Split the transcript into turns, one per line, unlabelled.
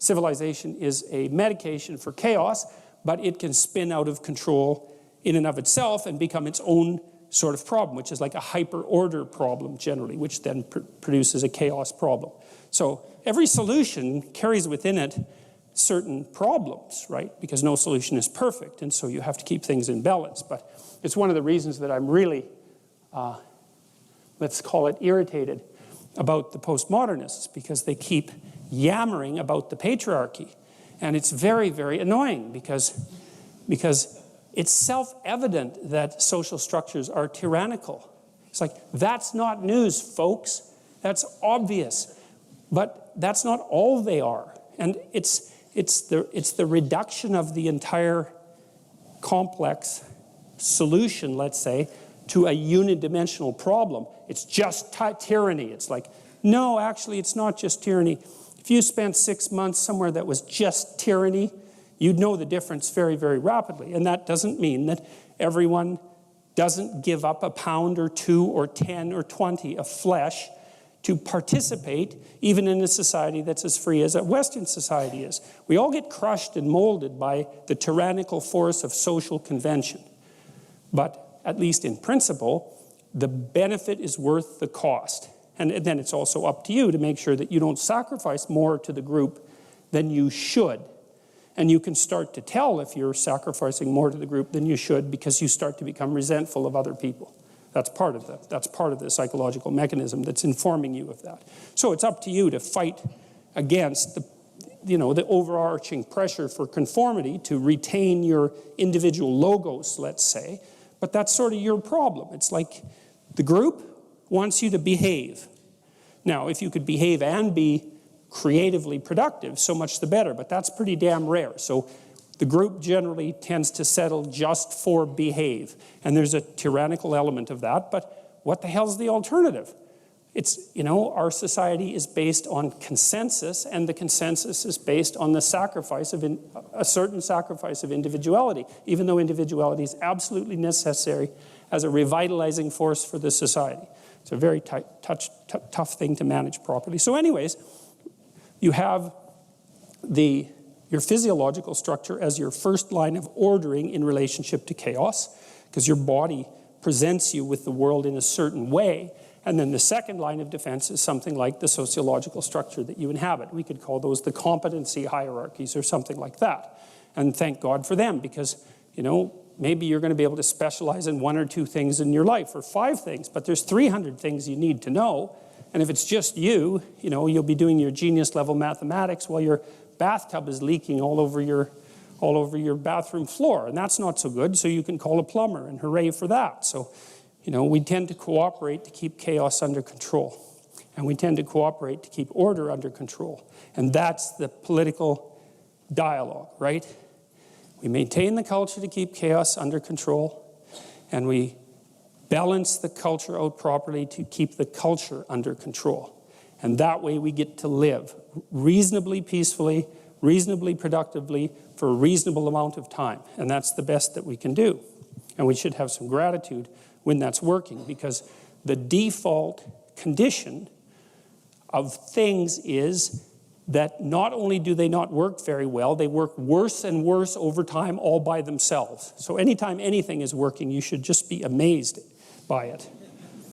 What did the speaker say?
civilization is a medication for chaos, but it can spin out of control in and of itself and become its own sort of problem, which is like a hyper-order problem generally, which then produces a chaos problem. So every solution carries within it certain problems, right? Because no solution is perfect, and so you have to keep things in balance. But it's one of the reasons that I'm really, let's call it irritated about the postmodernists, because they keep yammering about the patriarchy. And it's very, very annoying because it's self-evident that social structures are tyrannical. It's like, that's not news, folks. That's obvious. But that's not all they are. And it's the reduction of the entire complex solution, let's say, to a unidimensional problem. It's just tyranny. It's like, no, actually, it's not just tyranny. If you spent 6 months somewhere that was just tyranny, you'd know the difference very, very rapidly. And that doesn't mean that everyone doesn't give up a pound or 2 or 10 or 20 of flesh to participate, even in a society that's as free as a Western society is. We all get crushed and molded by the tyrannical force of social convention. But at least in principle, the benefit is worth the cost. And then it's also up to you to make sure that you don't sacrifice more to the group than you should. And you can start to tell if you're sacrificing more to the group than you should, because you start to become resentful of other people. That's part of the psychological mechanism that's informing you of that. So it's up to you to fight against the overarching pressure for conformity, to retain your individual logos, let's say. But that's sort of your problem. It's like the group wants you to behave. Now, if you could behave and be creatively productive, so much the better, but that's pretty damn rare. So the group generally tends to settle just for behave, and there's a tyrannical element of that, but what the hell's the alternative? It's, our society is based on consensus, and the consensus is based on the sacrifice of a certain sacrifice of individuality, even though individuality is absolutely necessary as a revitalizing force for the society. It's a very tough thing to manage properly. So anyways, you have your physiological structure as your first line of ordering in relationship to chaos, because your body presents you with the world in a certain way. And then the second line of defense is something like the sociological structure that you inhabit. We could call those the competency hierarchies or something like that. And thank God for them, because, maybe you're going to be able to specialize in 1 or 2 things in your life, or 5 things, but there's 300 things you need to know. And if it's just you, you'll be doing your genius level mathematics while your bathtub is leaking all over your bathroom floor. And that's not so good, so you can call a plumber, and hooray for that. So, we tend to cooperate to keep chaos under control. And we tend to cooperate to keep order under control. And that's the political dialogue, right? We maintain the culture to keep chaos under control, and we balance the culture out properly to keep the culture under control. And that way we get to live reasonably peacefully, reasonably productively, for a reasonable amount of time. And that's the best that we can do. And we should have some gratitude when that's working, because the default condition of things is that not only do they not work very well, they work worse and worse over time all by themselves. So anytime anything is working, you should just be amazed by it.